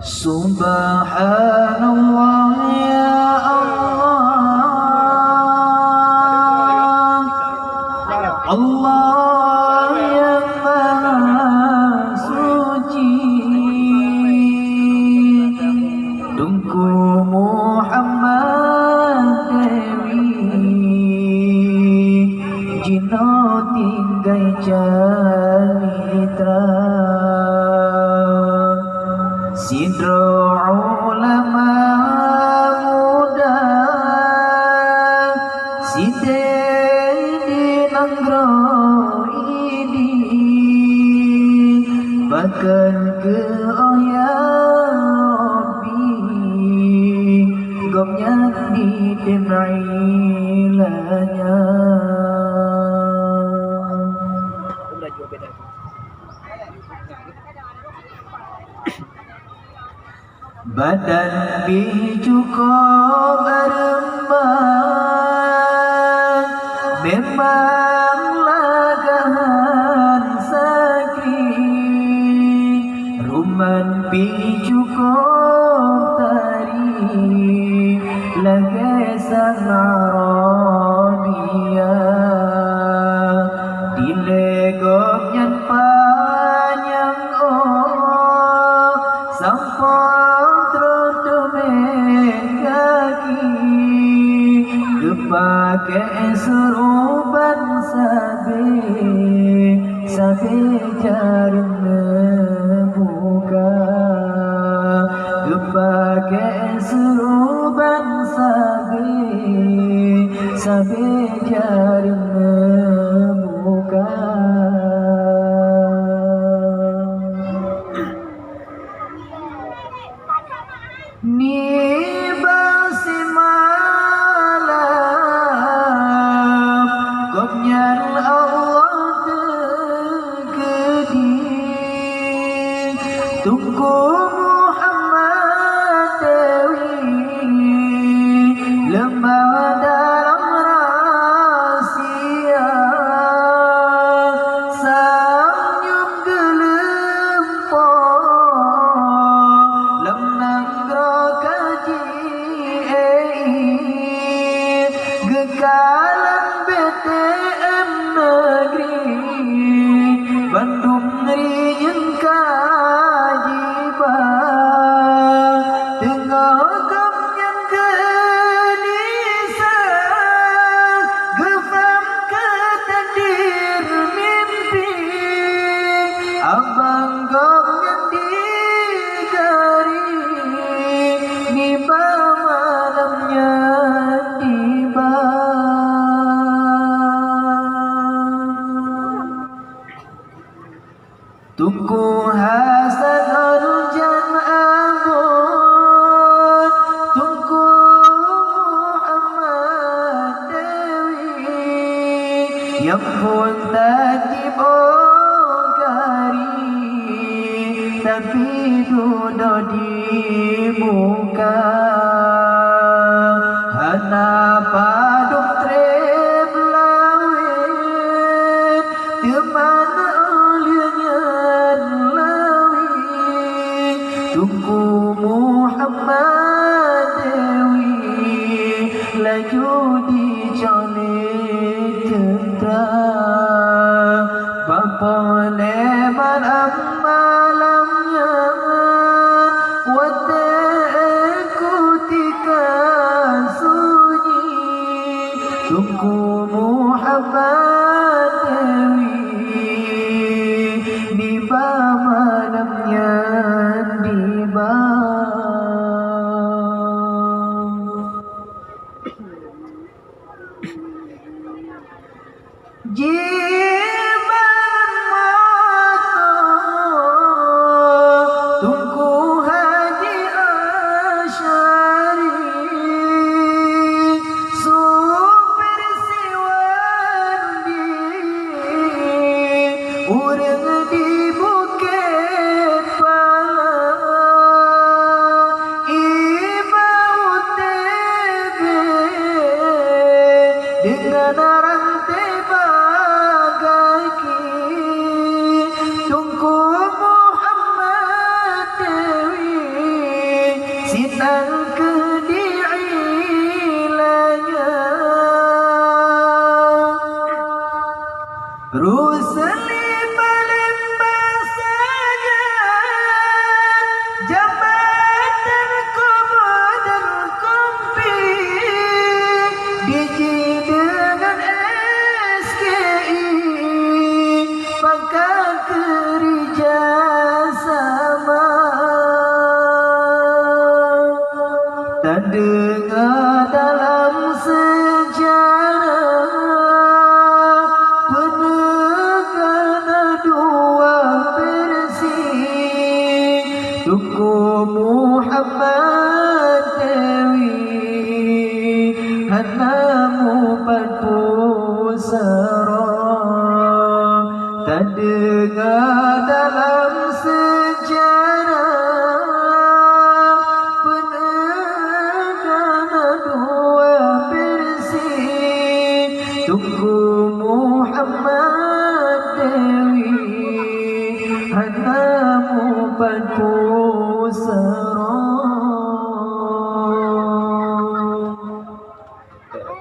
Subhanallah ya Allah, Allah yang maha suci. Tungku Muhammad dewi, jino tinggai jalitra. Sidro ulama muda, side di nanggro ini, bahkan ke oya Rabbi, gomnya di demrilanya. Badan bijuko berembang, memang lagahan sakit. Ruman bijuko tari, lagesan Arabia. Dilegok nyan panjang oh, sampai pakai seruban sabe jarum buka, pakai seruban sabe jarum buka. Tunggu Muhammad dewi, lemah dalam rahasia, senyum gelempong, lemah kaji gekalan BTM negeri Bandung ringin abang gomnya digari, niba malamnya tiba. Tunggu Hasan Arjan Abud, tunggu Muhammad dewi, yang pun tadi tapi duduk di muka. Hana paduk trep lawet, temana olianya lawet. Tunggu Muhammad dewi, laju dicolek tentera. Bapa lebar malamnya, tunggu Muhammad dewi, niba malamnya niba. Urang di bukit pala, iba UTB dengan rantai bagai ki. Tunggu Muhammad dewi, selipah-limpah saja jabatan kubur dan kompi DJ dengan SKI pangkat kerja sama. Tak dengar dalam sejarah penegana dua versi Tuku Muhammad Dewi hanamu pusara. Tak dengar dalam sejarah penegana dua versi Tuku Muhammad Dewi hanamu pusara.